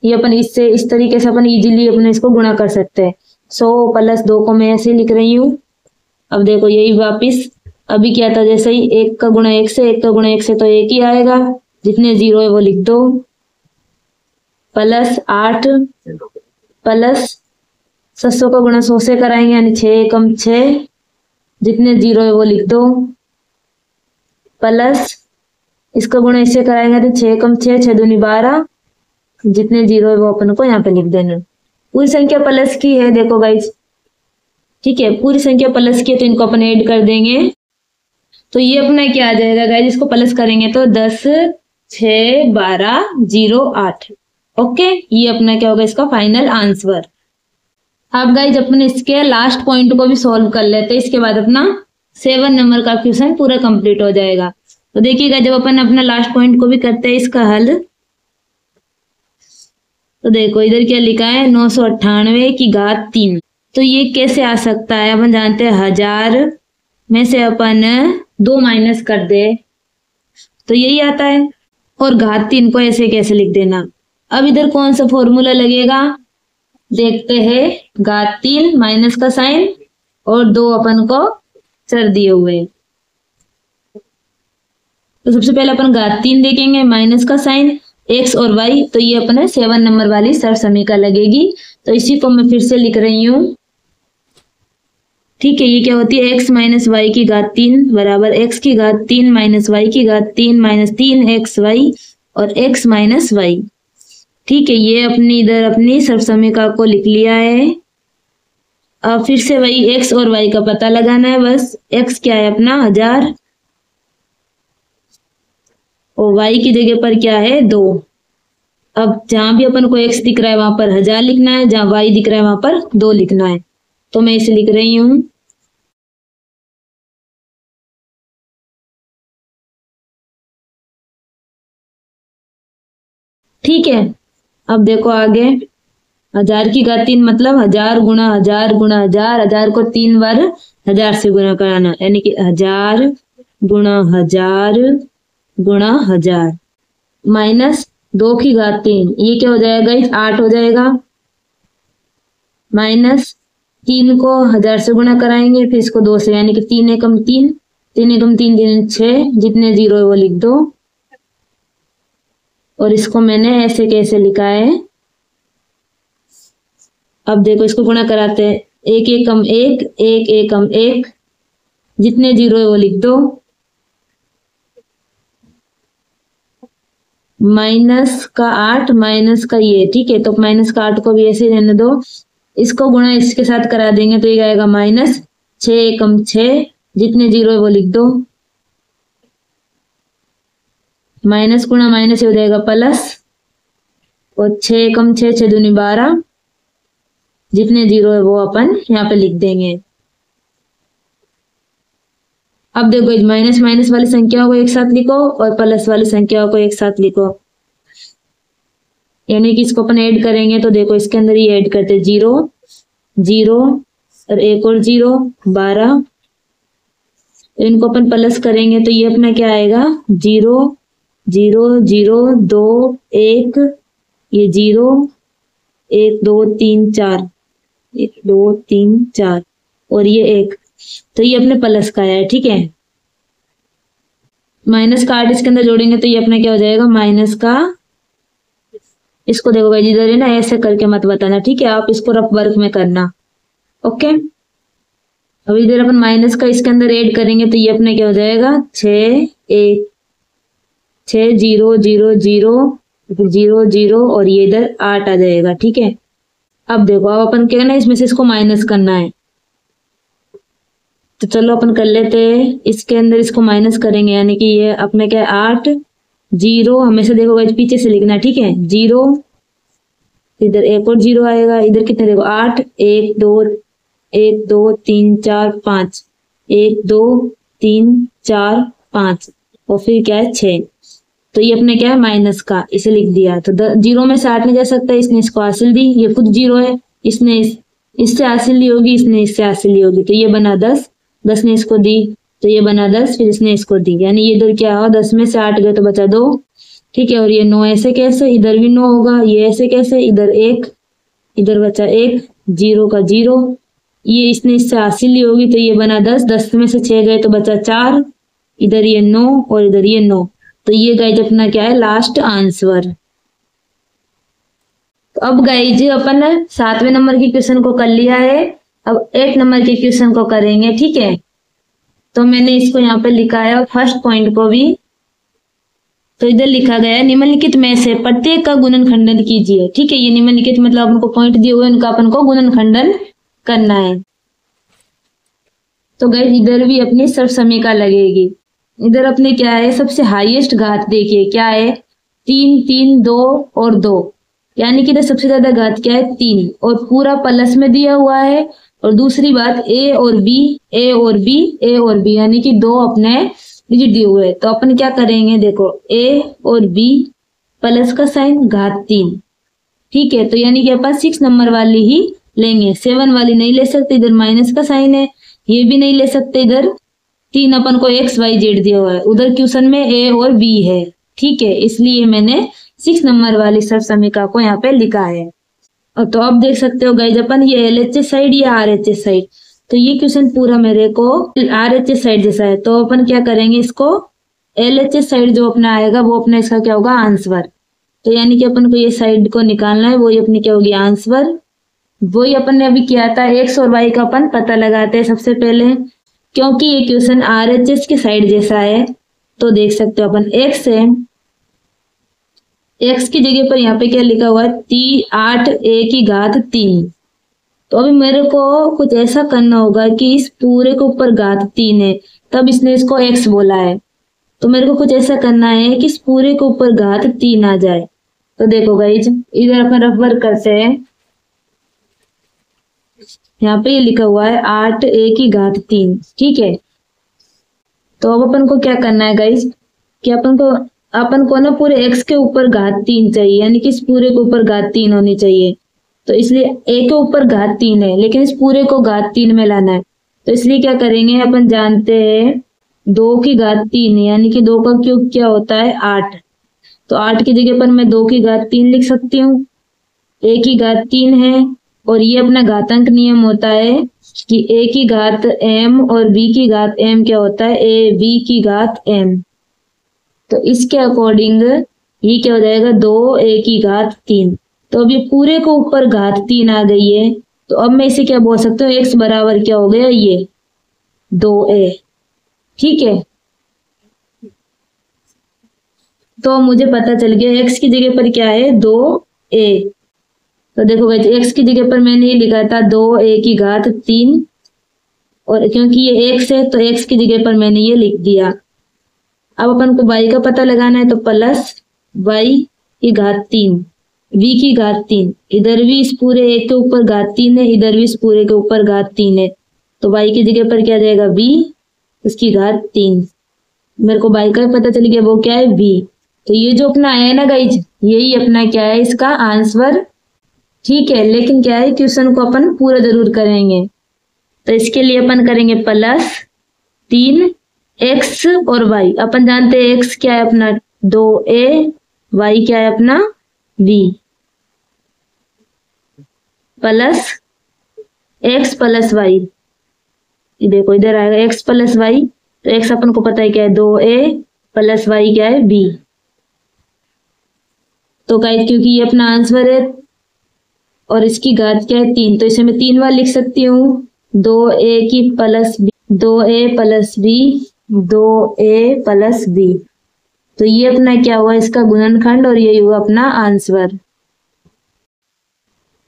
ये अपन इससे इस तरीके से अपन इजीली अपने इसको गुणा कर सकते हैं। 100 प्लस 2 को मैं ऐसे लिख रही हूँ। अब देखो यही वापिस अभी क्या था, जैसे ही 1 का गुणा 1 से, 1 का गुणा 1 से तो 1 ही आएगा, जितने जीरो है वो लिख दो, प्लस 8 प्लस 700 का गुणा 100 से कराएंगे यानी 6 एकम 6, जितने जीरो है वो लिख दो, प्लस इसका गुणा इससे कराएंगे तो 6 एकम 6, 6 दूनी 12, जितने जीरो है वो अपन को यहाँ पे लिख देना। पूरी संख्या प्लस की है, देखो गाइस, ठीक है, पूरी संख्या प्लस की है तो इनको अपन ऐड कर देंगे, तो ये अपना क्या आ जाएगा गाइस, इसको प्लस करेंगे तो 10 6 12 0 8। ओके, ये अपना क्या होगा, इसका फाइनल आंसर। अब गाइस अपन इसके लास्ट पॉइंट को भी सॉल्व कर लेते हैं, इसके बाद अपना 7 नंबर का क्वेश्चन पूरा कंप्लीट हो जाएगा। तो देखिएगा, जब अपन अपना लास्ट पॉइंट को भी करते हैं इसका हल, तो देखो इधर क्या लिखा है, 998 की घात 3। तो ये कैसे आ सकता है, अपन जानते हैं 1000 में से अपन 2 माइनस कर दे तो यही आता है, और घात 3 को ऐसे कैसे लिख देना। अब इधर कौन सा फॉर्मूला लगेगा, देखते हैं, घात 3 माइनस का साइन और 2 अपन को चर दिए हुए। तो सबसे पहले अपन घात 3 देखेंगे, माइनस का साइन, x और y, तो ये अपने 7 नंबर वाली सरसमीका लगेगी। तो इसी को मैं फिर से लिख रही हूँ, ठीक है। ये क्या होती है, x माइनस वाई की घात 3 बराबर x की घात 3 माइनस वाई की घात 3 माइनस 3xy और x माइनस वाई। ठीक है, ये अपनी इधर अपनी सरसमीका को लिख लिया है। अब फिर से वही x और y का पता लगाना है, बस x क्या है अपना 1000 और y की जगह पर क्या है 2। अब जहां भी अपन को x दिख रहा है वहां पर 1000 लिखना है, जहां y दिख रहा है वहां पर 2 लिखना है। तो मैं इसे लिख रही हूं, ठीक है। अब देखो आगे, 1000 की घात 3 मतलब 1000 गुणा 1000 गुणा 1000, 1000 को 3 बार 1000 से गुणा कराना, यानी कि 1000 गुणा 1000 गुणा 1000 माइनस 2 की घात 3, ये क्या हो जाएगा, 8 हो जाएगा, माइनस 3 को 1000 से गुणा कराएंगे, फिर इसको 2 से, यानी कि 3 एकम 3, 3 एकम 3 3 6, जितने जीरो है वो लिख दो। और इसको मैंने ऐसे कैसे लिखा है, अब देखो इसको गुणा कराते हैं, 1 एकम 1, 1 एकम 1, जितने जीरो है वो लिख दो, माइनस का 8 माइनस का ये, ठीक है। तो माइनस का 8 को भी ऐसे रहने दो, इसको गुणा इसके साथ करा देंगे तो ये आएगा माइनस 6 एकम 6, जितने जीरो है वो लिख दो, माइनस गुणा माइनस हो जाएगा प्लस, और 6 एकम 6, 6 दूनी 12, जितने जीरो है वो अपन यहाँ पे लिख देंगे। अब देखो इस माइनस माइनस वाली संख्याओं को एक साथ लिखो और प्लस वाली संख्याओं को एक साथ लिखो, यानी कि इसको अपन ऐड करेंगे तो देखो इसके अंदर ये ऐड करते 0 0 और एक और 0 12, तो इनको अपन प्लस करेंगे तो ये अपना क्या आएगा 0 0 0 2 1, ये 0 1 2 3 4, 1 2 3 4 और ये 1, तो ये अपने प्लस का है, ठीक है। माइनस का 8 इसके अंदर जोड़ेंगे तो ये अपना क्या हो जाएगा माइनस का, इसको देखो भाई इधर है ना, ऐसे करके मत बताना, ठीक है, आप इसको रफ वर्क में करना, ओके। अब इधर अपन माइनस का इसके अंदर ऐड करेंगे तो ये अपना क्या हो जाएगा 6 1 6 0 0 0 0 0 और ये इधर 8 आ जाएगा, ठीक है। अब देखो अब अपन क्या करना है, इसमें से इसको माइनस करना है, तो चलो अपन कर लेते हैं, इसके अंदर इसको माइनस करेंगे, यानी कि ये अपने क्या 8 0, हमेशा देखो पीछे से लिखना, ठीक है, 0, इधर एक और 0 आएगा, इधर कितने देखो 8 1 2 1 2 3 4 5, 1 2 3 4 5 और फिर क्या है 6, तो ये अपने क्या है माइनस का, इसे लिख दिया। तो 0 में से 8 नहीं जा सकता, इसने इसको हासिल दी, ये खुद 0 है, इसने इससे हासिल ली होगी, इसने इससे हासिल ली होगी, तो ये बना 10, 10 ने इसको दी तो ये बना 10, फिर इसने इसको दी, यानी ये इधर क्या हुआ 10 में से 8 गए तो बचा 2, ठीक है। और ये 9 ऐसे कैसे, इधर भी 9 होगा, ये ऐसे कैसे, इधर 1, इधर बचा 1, 0 का 0, ये इसने इससे 80 ली होगी तो ये बना 10, 10 में से 6 गए तो बचा 4, इधर ये 9 और इधर ये 9। तो ये गाइज अपना क्या है, लास्ट आंसर। तो अब गाइज अपन 7वें नंबर के क्वेश्चन को कर लिया है, अब 8 नंबर के क्वेश्चन को करेंगे, ठीक है। तो मैंने इसको यहाँ पे लिखा है और फर्स्ट पॉइंट को भी। तो इधर लिखा गया है निम्नलिखित में से प्रत्येक का गुणनखंडन कीजिए, ठीक है। ये निम्नलिखित मतलब अपन को पॉइंट दिए हुए उनका अपन को गुणनखंडन करना है। तो गाइस इधर भी अपनी सर्व समीका लगेगी। इधर अपने क्या है, सबसे हाईएस्ट घात देखिए क्या है, 3, 3, 2 और 2, यानी कि इधर सबसे ज्यादा घात क्या है, 3, और पूरा प्लस में दिया हुआ है। और दूसरी बात ए और बी, ए और बी, ए और बी, यानी कि 2 अपने डिजिट दिए हुए। तो अपन क्या करेंगे, देखो ए और बी प्लस का साइन घात 3, ठीक है। तो यानी कि अपन 6 नंबर वाली ही लेंगे, 7 वाली नहीं ले सकते, इधर माइनस का साइन है, ये भी नहीं ले सकते। इधर 3 अपन को एक्स वाई जेड दिया हुआ है, उधर क्वेश्चन में ए और बी है, ठीक है। इसलिए मैंने 6 नंबर वाली सर्व समीका को यहाँ पे लिखा है। और तो अब देख सकते हो गाइज अपन ये LHS साइड या RHS साइड, तो ये क्वेश्चन पूरा मेरे को RHS साइड जैसा है। तो अपन क्या करेंगे, इसको LHS साइड जो अपना आएगा वो अपना इसका क्या होगा, आंसर। तो यानी कि अपन को ये साइड को निकालना है, वही अपनी क्या होगी, आंसर। वही अपन ने अभी किया था, एक्स और वाई का अपन पता लगाते हैं सबसे पहले, क्योंकि ये क्वेश्चन RHS की साइड जैसा है। तो देख सकते हो अपन एक्स है, एक्स की जगह पर यहाँ पे क्या लिखा हुआ है, 8 a की घात 3। तो अभी मेरे को कुछ ऐसा करना होगा कि इस पूरे के ऊपर घात 3 है, तब इसने इसको x बोला है। तो मेरे को कुछ ऐसा करना है कि इस पूरे के ऊपर घात 3 आ जाए। तो देखो गाइज इधर अपन रफ वर्क करते हैं, यहाँ पे ये लिखा हुआ है 8 a की घात 3, ठीक है। तो अब अपन को क्या करना है गाइज, कि अपन को ना पूरे x के ऊपर घात 3 चाहिए, यानी कि इस पूरे के ऊपर घात 3 होनी चाहिए। तो इसलिए a के ऊपर घात 3 है, लेकिन इस पूरे को घात 3 में लाना है। तो इसलिए क्या करेंगे, अपन जानते हैं 2 की घात 3 है, यानी कि 2 का क्यूब क्या होता है, 8। तो 8 की जगह पर मैं 2 की घात 3 लिख सकती हूँ, a की घात 3 है। और ये अपना घातांक नियम होता है कि a की घात m और b की घात m क्या होता है, a b की घात m। तो इसके अकॉर्डिंग ये क्या हो जाएगा, 2a की घात 3। तो अब ये पूरे को ऊपर घात 3 आ गई है, तो अब मैं इसे क्या बोल सकता हूँ, x बराबर क्या हो गया, ये 2a, ठीक है। तो मुझे पता चल गया x की जगह पर क्या है, 2a। तो देखो गाइस x की जगह पर मैंने ये लिखा था 2a की घात 3, और क्योंकि ये x है तो x की जगह पर मैंने ये लिख दिया। अब अपन को y का पता लगाना है, तो प्लस y की घात 3, v की घात 3, इधर भी इस पूरे एक के ऊपर घात 3 है, इधर भी इस पूरे के ऊपर घात 3 है। तो y की जगह पर क्या जाएगा, v उसकी घात 3। मेरे को y का पता चल गया, वो क्या है, v। तो ये जो अपना है ना गाइज, यही अपना क्या है, इसका आंसर, ठीक है। लेकिन क्या है, क्वेश्चन को अपन पूरा जरूर करेंगे। तो इसके लिए अपन करेंगे +3 x और y। अपन जानते हैं x क्या है अपना 2a, y क्या है अपना v, plus x plus y। देखो इधर आएगा x प्लस y, तो x अपन को पता है क्या है, 2a प्लस y क्या है, v। तो गाइस क्योंकि ये अपना आंसर है और इसकी घात क्या है, 3, तो इसे मैं 3 बार लिख सकती हूँ, 2a की plus b, 2a plus b, 2a plus b। तो ये अपना क्या हुआ, इसका गुणनखंड, और ये हुआ अपना आंसर।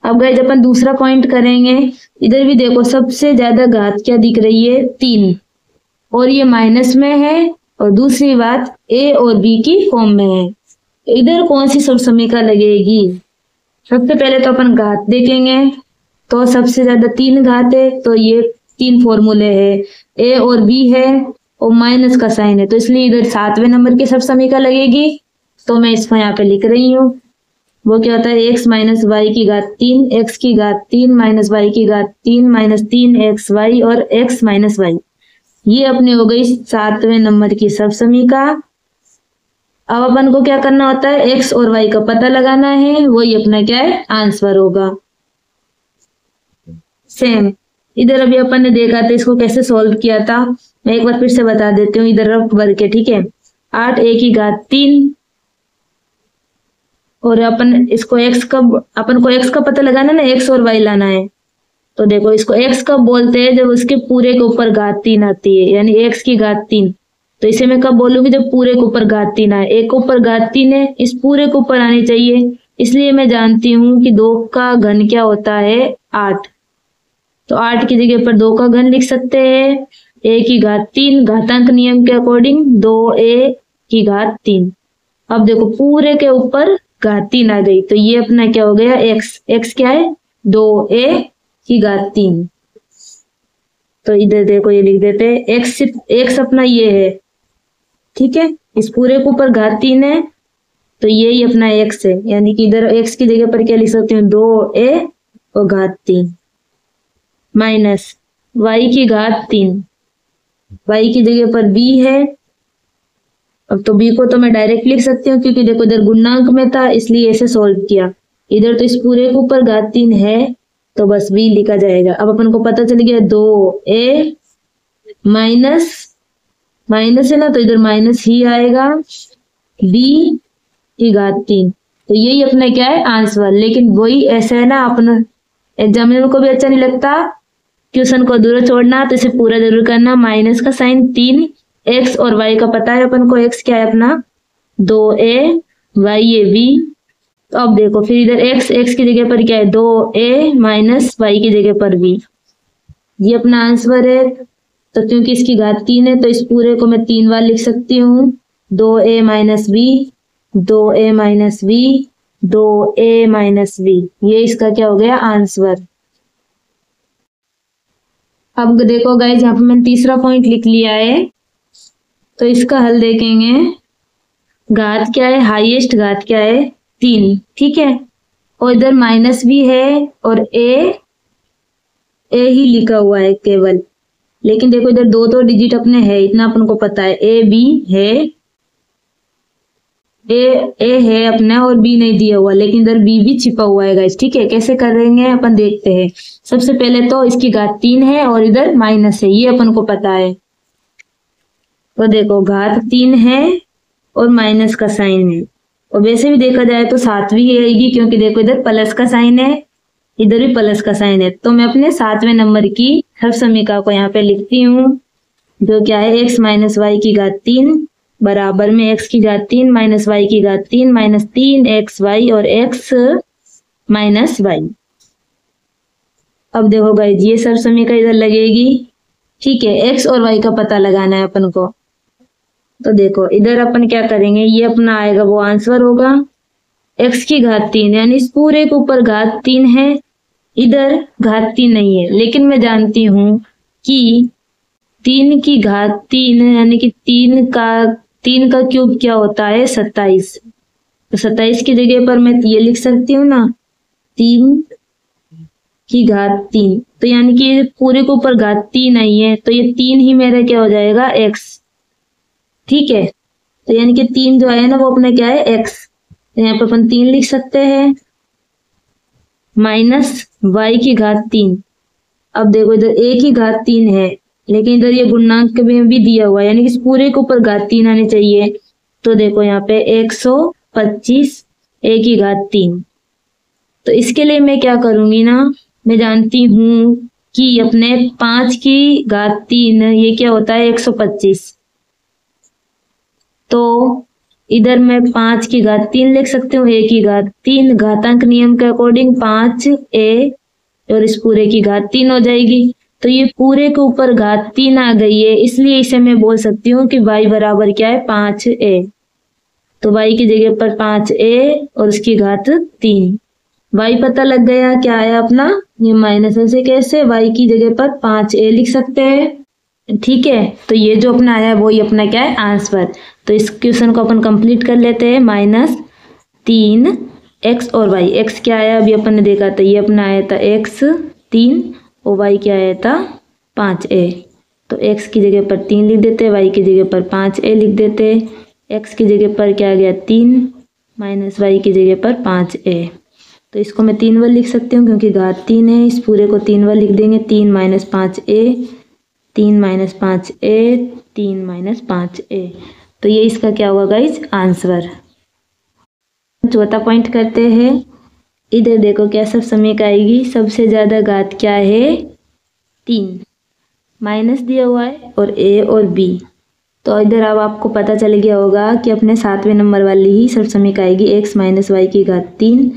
अब गाइस अपन दूसरा पॉइंट करेंगे। इधर भी देखो सबसे ज्यादा घात क्या दिख रही है, 3, और ये माइनस में है, और दूसरी बात a और b की फॉर्म में है। इधर कौन सी सर्व समीका लगेगी, सबसे पहले तो अपन घात देखेंगे। तो सबसे ज्यादा 3 घात है, तो ये 3 फॉर्मूले है, a और b है और माइनस का साइन है, तो इसलिए इधर 7वें नंबर की सर्व समीका लगेगी। तो मैं इसको यहाँ पे लिख रही हूँ, वो क्या होता है, x माइनस वाई की घात 3, x की घात 3 माइनस वाई की घात 3 माइनस 3xy और x माइनस वाई। ये अपनी हो गई 7वें नंबर की सर्व समीका। अब अपन को क्या करना होता है, x और y का पता लगाना है, वही अपना क्या है, आंसर होगा। सेम इधर अभी अपन ने देखा था इसको कैसे सॉल्व किया था, मैं एक बार फिर से बता देती हूँ इधर रफ भर के, ठीक है। 8a की घात 3 और अपन इसको अपन को x का पता लगाना ना, x और y लाना है। तो देखो इसको x कब बोलते हैं, जब उसके पूरे के ऊपर घात 3 आती है, यानी x की घात 3। तो इसे मैं कब बोलूंगी, जब पूरे के ऊपर घात 3 आए। एक ऊपर घात 3 है, इस पूरे के ऊपर आनी चाहिए, इसलिए मैं जानती हूँ कि 2 का घन क्या होता है, 8। तो 8 की जगह पर 2 का घन लिख सकते हैं, a की घात 3, घातांक नियम के अकॉर्डिंग 2a की घात 3। अब देखो पूरे के ऊपर घात 3 आ गई, तो ये अपना क्या हो गया, x क्या है, 2a की घात 3। तो इधर देखो ये लिख देते हैं, x अपना ये है, ठीक है, इस पूरे के ऊपर घात 3 है, तो ये ही अपना x है, यानी कि इधर x की जगह पर क्या लिख सकते हैं, 2a और घात 3 माइनस y की घात 3, y की जगह पर b है। अब तो b को तो मैं डायरेक्ट लिख सकती हूँ, क्योंकि देखो इधर गुणांक में था इसलिए ऐसे सॉल्व किया। इधर तो इस पूरे के ऊपर घात 3 है, तो बस b लिखा जाएगा। अब अपन को पता चल गया 2a माइनस है ना, तो इधर माइनस ही आएगा, b की घात 3। तो यही अपना क्या है, आंसर। लेकिन वही ऐसा है ना, अपना एग्जामिनर को भी अच्छा नहीं लगता क्वेश्चन को अधूरा छोड़ना, तो इसे पूरा जरूर करना। माइनस का साइन 3, x और y का पता है अपन को, x क्या है अपना 2a, y ये b। तो अब देखो फिर इधर x की जगह पर क्या है, 2a माइनस y की जगह पर b, ये अपना आंसर है। तो क्योंकि इसकी घात 3 है, तो इस पूरे को मैं 3 बार लिख सकती हूँ, 2a minus b, 2a minus b, 2a minus b, ये इसका क्या हो गया, आंसर। अब देखो गाइस, यहाँ पे मैंने तीसरा पॉइंट लिख लिया है, तो इसका हल देखेंगे। घात क्या है, हाईएस्ट घात क्या है, 3, ठीक है, और इधर माइनस भी है और ए ही लिखा हुआ है केवल। लेकिन देखो इधर 2 डिजिट अपने है, इतना अपन को पता है, ए बी है, ए है अपना और बी नहीं दिया हुआ, लेकिन इधर बी भी छिपा हुआ है गाइस, ठीक है। कैसे करेंगे अपन देखते हैं। सबसे पहले तो इसकी घात 3 है और इधर माइनस है, ये अपन को पता है। तो देखो घात 3 है और माइनस का साइन है, और वैसे भी देखा जाए तो 7वीं आएगी, क्योंकि देखो इधर प्लस का साइन है, इधर भी प्लस का साइन है। तो मैं अपने 7वें नंबर की हर समीकरण को यहाँ पे लिखती हूँ, जो क्या है, x माइनस वाई की घात 3 बराबर में x की घात 3 माइनस वाई की घात 3 माइनस 3xy और x माइनस वाई। अब देखो गाइस, ये सब समीकरण इधर लगेगी, ठीक है। x और y का पता लगाना है अपन को। तो देखो इधर अपन क्या करेंगे, ये अपना आएगा वो आंसर होगा, x की घात 3, यानी इस पूरे के ऊपर घात 3 है, इधर घात 3 नहीं है। लेकिन मैं जानती हूँ कि 3 की घात 3 यानी कि 3 का क्यूब क्या होता है, 27। तो 27 की जगह पर मैं ये लिख सकती हूँ ना, 3 की घात 3, तो यानी कि पूरे के ऊपर घात 3 आई है, तो ये 3 ही मेरा क्या हो जाएगा, x, ठीक है। तो यानी कि 3 जो है ना वो अपना क्या है, x। तो यहाँ पे अपन 3 लिख सकते हैं माइनस y की घात 3। अब देखो इधर a की घात 3 है, लेकिन इधर ये गुणांक में भी दिया हुआ है, यानी कि इस पूरे के ऊपर घात 3 आनी चाहिए। तो देखो यहाँ पे 125 a की घात 3। तो इसके लिए मैं क्या करूंगी ना, मैं जानती हूँ कि अपने 5 की घात 3 ये क्या होता है, 125। तो इधर मैं 5 की घात 3 लिख सकती हूँ, a की घात 3, घातांक नियम के अकॉर्डिंग 5a और इस पूरे की घात 3 हो जाएगी। तो ये पूरे के ऊपर घात 3 आ गई है, इसलिए इसे मैं बोल सकती हूँ कि y बराबर क्या है, 5a। तो y की जगह पर 5a और उसकी घात 3, y पता लग गया क्या है अपना, ये माइनस से कैसे y की जगह पर 5a लिख सकते हैं, ठीक है। तो ये जो अपना आया वो ही अपना क्या है, आंसर। तो इस क्वेश्चन को अपन कंप्लीट कर लेते हैं। -3x और y, x क्या आया अभी अपन ने देखा था, ये अपना आया था x 3 और y क्या आया था 5a। तो x की जगह पर 3 लिख देते, y की जगह पर 5a लिख देते, x की जगह पर क्या आ गया 3 माइनस y की जगह पर 5a। तो इसको मैं 3 बार लिख सकती हूँ क्योंकि घात 3 है। इस पूरे को 3 बार लिख देंगे। 3 - 5a, 3 - 5a, 3 - 5a। तो ये इसका क्या होगा गाइज, आंसर। चौथा पॉइंट करते हैं। इधर देखो क्या सब समीकरण आएगी। सबसे ज़्यादा घात क्या है, 3, माइनस दिया हुआ है और a और b। तो इधर अब आपको पता चल गया होगा कि अपने 7वें नंबर वाली ही सब समीकरण आएगी। x - y की घात 3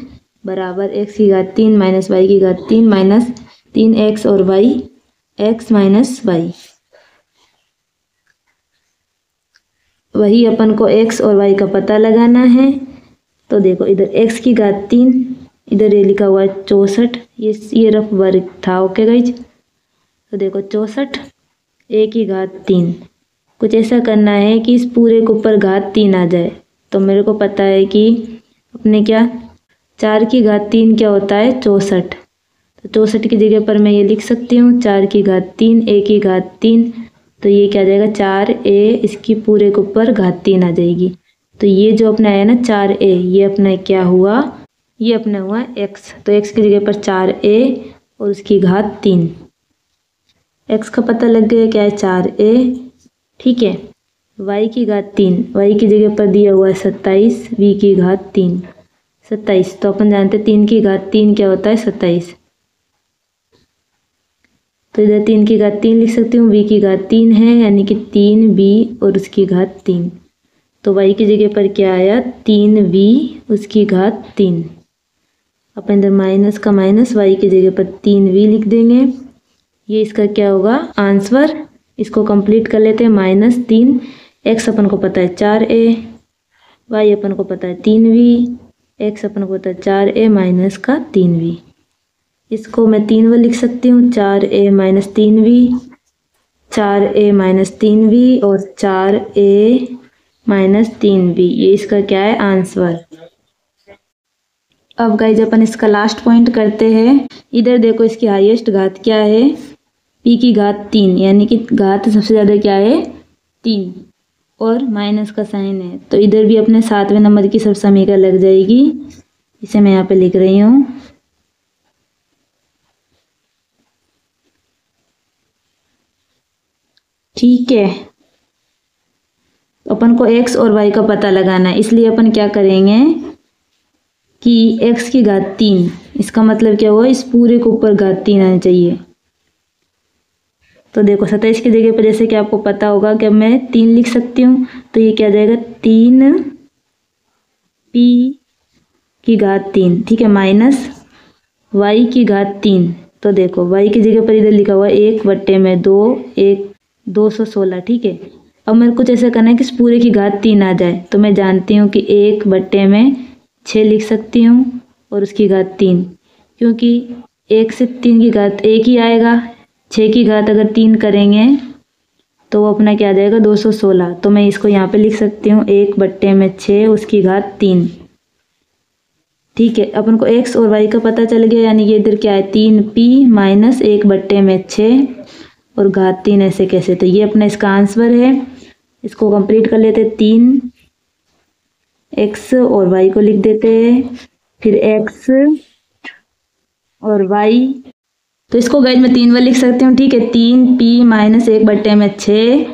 बराबर x की घात 3 - y की घात 3 माइनस 3x और y, x - y। वही अपन को x और y का पता लगाना है। तो देखो इधर x की घात 3, इधर ये लिखा हुआ है 64। ये रफ वर्ग था। Okay guys. तो देखो 64, a की घात 3। कुछ ऐसा करना है कि इस पूरे के ऊपर घात 3 आ जाए। तो मेरे को पता है कि अपने क्या 4 की घात 3 क्या होता है, 64। तो 64 की जगह पर मैं ये लिख सकती हूँ 4 की घात 3, a की घात 3। तो ये क्या आ जाएगा, 4a, इसकी पूरे के ऊपर घात 3 आ जाएगी। तो ये जो अपना है ना 4a, ये अपना क्या हुआ, ये अपना हुआ x। तो x की जगह पर 4a और उसकी घात 3। x का पता लग गया, क्या है 4a, ठीक है। y की घात 3, y की जगह पर दिया हुआ है 27, v की घात 3, 27। तो अपन जानते हैं 3 की घात 3 क्या होता है, 27। तो इधर 3 की घात 3 लिख सकती हूँ। v की घात 3 है यानी कि 3v और उसकी घात 3। तो y की जगह पर क्या आया, 3v उसकी घात 3। अपन इधर माइनस का माइनस, y की जगह पर 3v लिख देंगे। ये इसका क्या होगा, आंसर। इसको कंप्लीट कर लेते हैं। -3, x अपन को पता है 4a, y अपन को पता है 3v, x अपन को पता है 4a माइनस का 3v। इसको मैं 3 बार लिख सकती हूँ। 4a - 3v, 4a - 3v और 4a - 3v। ये इसका क्या है, आंसर। अब गाइज अपन इसका लास्ट पॉइंट करते हैं। इधर देखो इसकी हाईएस्ट घात क्या है, p की घात 3, यानी कि घात सबसे ज़्यादा क्या है, 3 और माइनस का साइन है। तो इधर भी अपने 7वें नंबर की सब समीकरण लग जाएगी। इसे मैं यहाँ पे लिख रही हूँ। ठीक है। तो अपन को x और y का पता लगाना है, इसलिए अपन क्या करेंगे कि x की घात 3, इसका मतलब क्या हुआ, इस पूरे के ऊपर घात 3 आनी चाहिए। तो देखो 27 की जगह पर जैसे कि आपको पता होगा कि मैं 3 लिख सकती हूँ। तो ये क्या आ जाएगा, 3p की घात 3, ठीक है, माइनस y की घात 3। तो देखो y की जगह पर इधर लिखा हुआ है 1/2, 216, ठीक है। अब मेरे को कुछ ऐसा करना है कि इस पूरे की घात 3 आ जाए। तो मैं जानती हूँ कि 1/6 लिख सकती हूँ और उसकी घात 3, क्योंकि 1 से 3 की घात 1 ही आएगा। 6 की घात अगर 3 करेंगे तो वो अपना क्या आ जाएगा, 216। तो मैं इसको यहाँ पे लिख सकती हूँ 1/6 उसकी घात 3, ठीक है। अपन को x और y का पता चल गया, यानी ये इधर क्या है, 3p - 1/6 और घात 3 ऐसे कैसे। तो ये अपना इसका आंसर है। इसको कंप्लीट कर लेते, 3x और y को लिख देते हैं, फिर x और y। तो इसको गाइज मैं 3 बार लिख सकती हूँ, ठीक है। 3p - 1/6,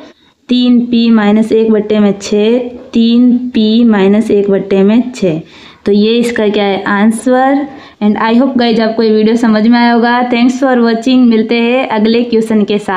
3p - 1/6, 3p - 1/6। तो ये इसका क्या है, answer. And I hope guys आपको ये वीडियो समझ में आया होगा। Thanks for watching. मिलते हैं अगले क्वेश्चन के साथ।